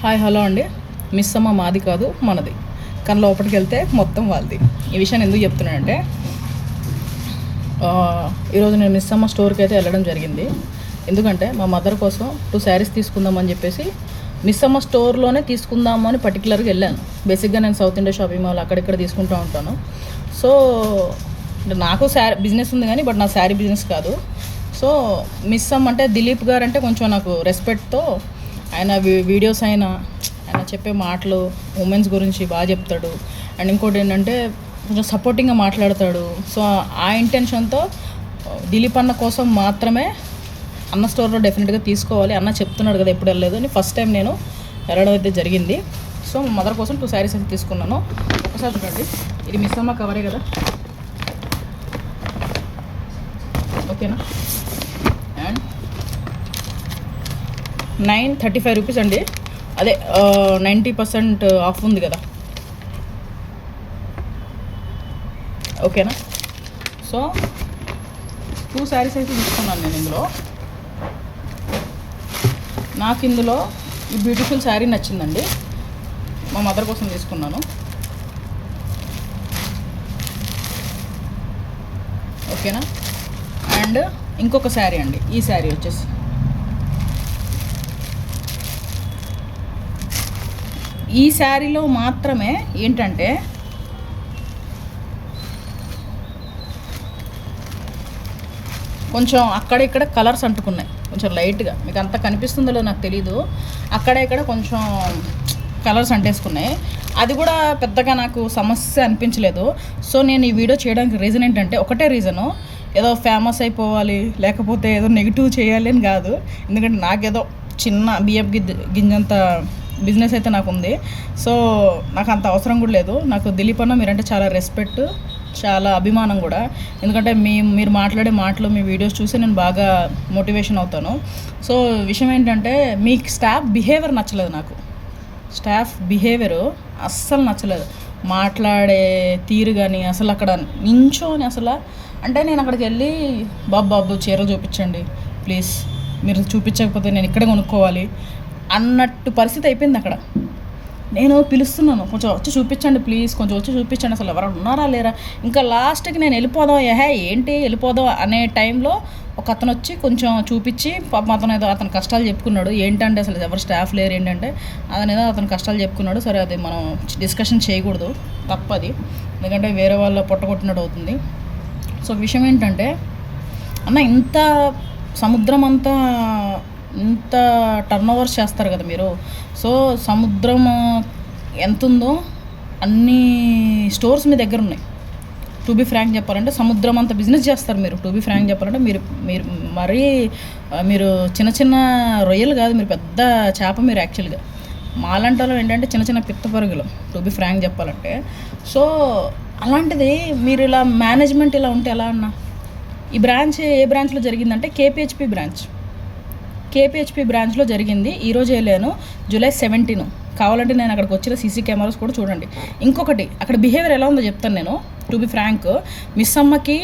Hi hello అండి. Miss అమ్మ మాది కాదు మనది, కానీ లోపలికి వెళ్తే మొత్తం వాళ్ళది. ఈ విషయాన్ని ఎందుకు చెప్తున్నానంటే ఈరోజు నేను మిస్ అమ్మ స్టోర్కి అయితే వెళ్ళడం జరిగింది. ఎందుకంటే మా మదర్ కోసం 2 శారీస్ తీసుకుందామని చెప్పేసి మిస్ అమ్మ స్టోర్లోనే తీసుకుందాము అని పర్టికులర్గా వెళ్ళాను. బేసిక్గా నేను సౌత్ ఇండియా షాపింగ్ మాల్ అక్కడిక్కడ తీసుకుంటూ ఉంటాను. సో నాకు బిజినెస్ ఉంది కానీ బట్ నా శారీ బిజినెస్ కాదు. సో మిస్ అమ్మ అంటే దిలీప్ గారు అంటే కొంచెం నాకు రెస్పెక్ట్తో ఆయన వీడియోస్ ఆయన చెప్పే మాటలు ఉమెన్స్ గురించి బాగా చెప్తాడు. అండ్ ఇంకోటి ఏంటంటే కొంచెం సపోర్టింగ్గా మాట్లాడతాడు. సో ఆ ఇంటెన్షన్తో దిలీప్ అన్న కోసం మాత్రమే అన్న స్టోర్లో డెఫినెట్గా తీసుకోవాలి, అన్న చెప్తున్నాడు కదా ఎప్పుడు వెళ్ళలేదు అని ఫస్ట్ టైం నేను వెళ్ళడం అయితే జరిగింది. సో మదర్ కోసం 2 శారీస్ అయితే తీసుకున్నాను. ఒకసారి చూడండి, ఇది మిస్ అమ్మ కవరే కదా, ఓకేనా. అండ్ 935 రూపీస్ అండి, అదే 90% ఆఫ్ ఉంది కదా, ఓకేనా. సో 2 శారీస్ అయితే తీసుకున్నాను నేను ఇందులో. నాకు ఇందులో ఈ బ్యూటిఫుల్ శారీ నచ్చిందండి, మా మదర్ కోసం తీసుకున్నాను, ఓకేనా. అండ్ ఇంకొక శారీ అండి, ఈ శారీ వచ్చేసి ఈ శారీలో మాత్రమే ఏంటంటే కొంచెం అక్కడిక్కడ కలర్స్ అంటుకున్నాయి, కొంచెం లైట్గా, మీకు అంత కనిపిస్తుందో నాకు తెలీదు, అక్కడ ఇక్కడ కొంచెం కలర్స్ అంటేసుకున్నాయి. అది కూడా పెద్దగా నాకు సమస్య అనిపించలేదు. సో నేను ఈ వీడియో చేయడానికి రీజన్ ఏంటంటే ఒకటే రీజను, ఏదో ఫేమస్ అయిపోవాలి లేకపోతే ఏదో నెగిటివ్ చేయాలి అని కాదు. ఎందుకంటే నాకేదో చిన్న బియ్యపు గింజంత బిజినెస్ అయితే నాకు ఉంది. సో నాకు అంత అవసరం కూడా లేదు. నాకు దిలీప్ అన్న మీరంటే చాలా రెస్పెక్ట్, చాలా అభిమానం కూడా. ఎందుకంటే మీరు మాట్లాడే మాటలు, మీ వీడియోస్ చూసి నేను బాగా మోటివేషన్ అవుతాను. సో విషయం ఏంటంటే మీ స్టాఫ్ బిహేవియర్ నచ్చలేదు నాకు. స్టాఫ్ బిహేవియరు అస్సలు నచ్చలేదు. మాట్లాడే తీరు కానీ అసలు అక్కడ నించోని అసలు అంటే నేను అక్కడికి వెళ్ళి బాబు చీరలు చూపించండి ప్లీజ్, మీరు చూపించకపోతే నేను ఇక్కడే కొనుక్కోవాలి అన్నట్టు పరిస్థితి అయిపోయింది. అక్కడ నేను పిలుస్తున్నాను, కొంచెం వచ్చి చూపించండి ప్లీజ్, కొంచెం వచ్చి చూపించండి, అసలు ఎవరైనా ఉన్నారా లేరా. ఇంకా లాస్ట్కి నేను వెళ్ళిపోదాం ఏంటి వెళ్ళిపోదాం అనే టైంలో ఒక అతను వచ్చి కొంచెం చూపించి పాపం అతను ఏదో అతని కష్టాలు చెప్పుకున్నాడు. ఏంటంటే అసలు ఎవరు స్టాఫ్ లేరు ఏంటంటే అతని కష్టాలు చెప్పుకున్నాడు. సరే అది మనం డిస్కషన్ చేయకూడదు, తప్పది, ఎందుకంటే వేరే వాళ్ళ పొట్టగొట్టినట్టు అవుతుంది. సో విషయం ఏంటంటే అన్న ఇంత సముద్రం అంతా ఇంత టర్న్ ఓవర్స్ చేస్తారు కదా మీరు. సో సముద్రం ఎంత ఉందో అన్ని స్టోర్స్ మీ దగ్గర ఉన్నాయి. టు బీ ఫ్రాంక్ చెప్పాలంటే సముద్రం అంత బిజినెస్ చేస్తారు మీరు. టు బీ ఫ్రాంక్ చెప్పాలంటే మీరు మరీ మీరు చిన్న చిన్న రొయ్యలు కాదు, మీరు పెద్ద చేప మీరు యాక్చువల్గా. మాలంటలో ఏంటంటే చిన్న చిన్న పిత్త పరుగులు, టు బీ ఫ్రాంక్ చెప్పాలంటే. సో అలాంటిది మీరు ఇలా మేనేజ్మెంట్ ఇలా ఉంటే ఎలా అన్న. ఈ బ్రాంచ్ ఏ బ్రాంచ్లో జరిగిందంటే కేపీహెచ్పి బ్రాంచ్లో జరిగింది. ఈరోజు వెళ్ళాను, July 17. కావాలంటే నేను అక్కడికి వచ్చిన సీసీ కెమెరాస్ కూడా చూడండి. ఇంకొకటి అక్కడ బిహేవియర్ ఎలా ఉందో చెప్తాను నేను. టు బి ఫ్రాంక్, మిస్ అమ్మకి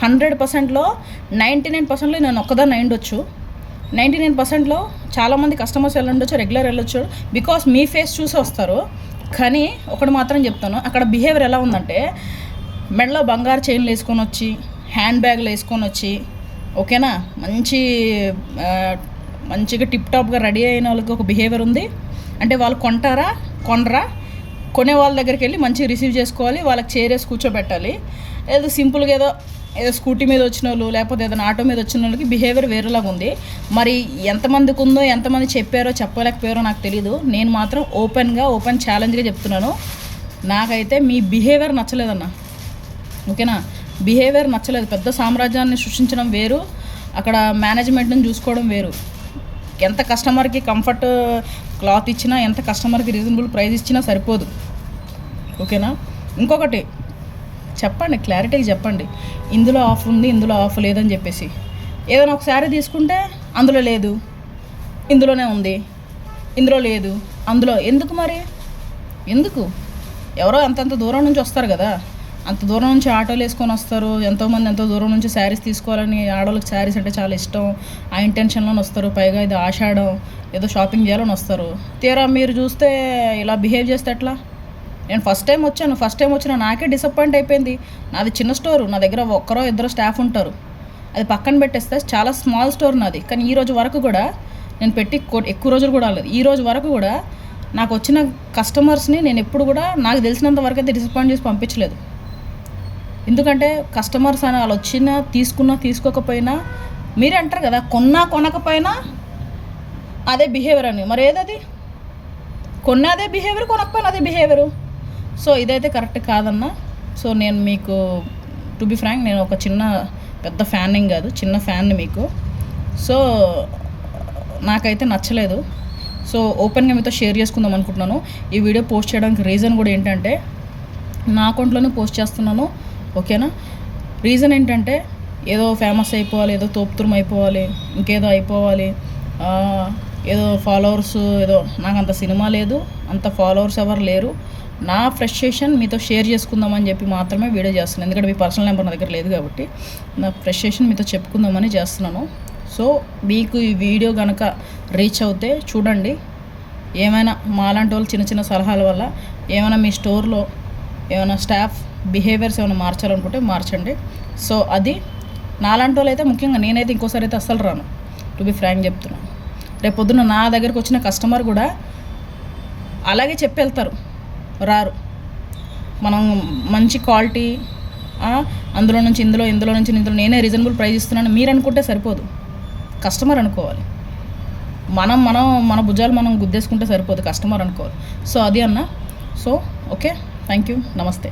100%లో 99%లో నేను ఒక్కదాన్ని అయ్యుండొచ్చు. 99%లో చాలామంది కస్టమర్స్ వెళ్ళండొచ్చు, రెగ్యులర్ వెళ్ళొచ్చు, బికాస్ మీ ఫేస్ చూసి వస్తారు. కానీ ఒకటి మాత్రం చెప్తాను, అక్కడ బిహేవియర్ ఎలా ఉందంటే మెడలో బంగారు చైన్లు వేసుకొని వచ్చి, హ్యాండ్ బ్యాగ్లు వేసుకొని వచ్చి, ఓకేనా, మంచిగా టిప్ టాప్గా రెడీ అయిన వాళ్ళకి ఒక బిహేవియర్ ఉంది. అంటే వాళ్ళు కొనరా, కొనే వాళ్ళ దగ్గరికి వెళ్ళి మంచిగా రిసీవ్ చేసుకోవాలి, వాళ్ళకి చేరేసి కూర్చోబెట్టాలి. ఏదో సింపుల్గా ఏదో స్కూటీ మీద వచ్చిన వాళ్ళు లేకపోతే ఏదైనా ఆటో మీద వచ్చిన వాళ్ళకి బిహేవియర్ వేరేలాగా ఉంది. మరి ఎంతమందికి ఉందో, ఎంతమంది చెప్పారో చెప్పలేకపోయారో నాకు తెలీదు. నేను మాత్రం ఓపెన్ ఛాలెంజ్గా చెప్తున్నాను, నాకైతే మీ బిహేవియర్ నచ్చలేదన్న, ఓకేనా. బిహేవియర్ నచ్చలేదు. పెద్ద సామ్రాజ్యాన్ని సృష్టించడం వేరు, అక్కడ మేనేజ్మెంట్ని చూసుకోవడం వేరు. ఎంత కస్టమర్కి కంఫర్ట్ క్లాత్ ఇచ్చినా, ఎంత కస్టమర్కి రీజనబుల్ ప్రైస్ ఇచ్చినా సరిపోదు, ఓకేనా. ఇంకొకటి చెప్పండి, క్లారిటీగా చెప్పండి, ఇందులో ఆఫ్ ఉంది, ఇందులో ఆఫ్ లేదని చెప్పేసి. ఏదైనా ఒక శారీ తీసుకుంటే అందులో లేదు, ఇందులోనే ఉంది, ఇందులో లేదు, అందులో ఎందుకు మరి, ఎందుకు? ఎవరో అంతంత దూరం నుంచి వస్తారు కదా, అంత దూరం నుంచి ఆటోలు వేసుకొని వస్తారు, ఎంతోమంది ఎంతో దూరం నుంచి శారీస్ తీసుకోవాలని, ఆడవాళ్ళకి శారీస్ అంటే చాలా ఇష్టం, ఆ ఇంటెన్షన్లోనే వస్తారు. పైగా ఇది ఆషాఢం, ఏదో షాపింగ్ చేయాలని వస్తారు. తీరా మీరు చూస్తే ఇలా బిహేవ్ చేస్తే ఎట్లా? నేను ఫస్ట్ టైం వచ్చిన నాకే డిసప్పాయింట్ అయిపోయింది. నాది చిన్న స్టోరు, నా దగ్గర ఒక్కరో ఇద్దరు స్టాఫ్ ఉంటారు, అది పక్కన పెట్టేస్తే చాలా స్మాల్ స్టోర్ నాది. కానీ ఈ రోజు వరకు కూడా నేను పెట్టి ఎక్కువ రోజులు కూడా అవ్వలేదు. ఈ రోజు వరకు కూడా నాకు వచ్చిన కస్టమర్స్ని నేను ఎప్పుడు కూడా నాకు తెలిసినంత వరకు అయితే డిసప్పాయింట్ చేసి పంపించలేదు. ఎందుకంటే కస్టమర్స్ అని వాళ్ళు వచ్చినా తీసుకున్నా తీసుకోకపోయినా మీరే అంటారు కదా, కొనకపోయినా అదే బిహేవియర్ అని. మరి ఏదది? కొన్నా అదే బిహేవియర్, కొనకపోయినా అదే బిహేవియరు. సో ఇదైతే కరెక్ట్ కాదన్నా. సో నేను మీకు టు బి ఫ్రాంక్, నేను ఒక పెద్ద ఫ్యాన్ ఏం కాదు, చిన్న ఫ్యాన్ని మీకు. సో నాకైతే నచ్చలేదు. సో ఓపెన్గా మీతో షేర్ చేసుకుందాం అనుకుంటున్నాను. ఈ వీడియో పోస్ట్ చేయడానికి రీజన్ కూడా ఏంటంటే, నా అకౌంట్లోనే పోస్ట్ చేస్తున్నాను, ఓకేనా? రీజన్ ఏంటంటే, ఏదో ఫేమస్ అయిపోవాలి, ఏదో తోపుతురం అయిపోవాలి, ఇంకేదో అయిపోవాలి, ఏదో ఫాలోవర్స్, ఏదో నాకు అంత సినిమా లేదు, అంత ఫాలోవర్స్ ఎవరు లేరు. నా ఫ్రస్ట్రేషన్ మీతో షేర్ చేసుకుందామని చెప్పి మాత్రమే వీడియో చేస్తున్నాను. ఎందుకంటే మీ పర్సనల్ నెంబర్ నా దగ్గర లేదు కాబట్టి నా ఫ్రస్ట్రేషన్ మీతో చెప్పుకుందామని చేస్తున్నాను. సో మీకు ఈ వీడియో కనుక రీచ్ అవుతే చూడండి, ఏమైనా మాలాంటి వాళ్ళు చిన్న సలహాల వల్ల ఏమైనా మీ స్టోర్లో ఏమైనా స్టాఫ్ బిహేవియర్స్ ఏమైనా మార్చాలనుకుంటే మార్చండి. సో అది నాలాంటి వాళ్ళు అయితే, ముఖ్యంగా నేనైతే ఇంకోసారి అయితే అస్సలు రాను, టు బి ఫ్రాంక్ చెప్తున్నాను. రేపు పొద్దున్న నా దగ్గరకు వచ్చిన కస్టమర్ కూడా అలాగే చెప్పి వెళ్తారు, రారు. మనం మంచి క్వాలిటీ, అందులో నుంచి ఇందులో నేనే రీజనబుల్ ప్రైస్ ఇస్తున్నాను మీరు అనుకుంటే సరిపోదు, కస్టమర్ అనుకోవాలి. మన భుజాలు మనం గుద్దేసుకుంటే సరిపోదు, కస్టమర్ అనుకోవాలి. సో అది అన్న. సో ఓకే, థ్యాంక్ యూ, నమస్తే.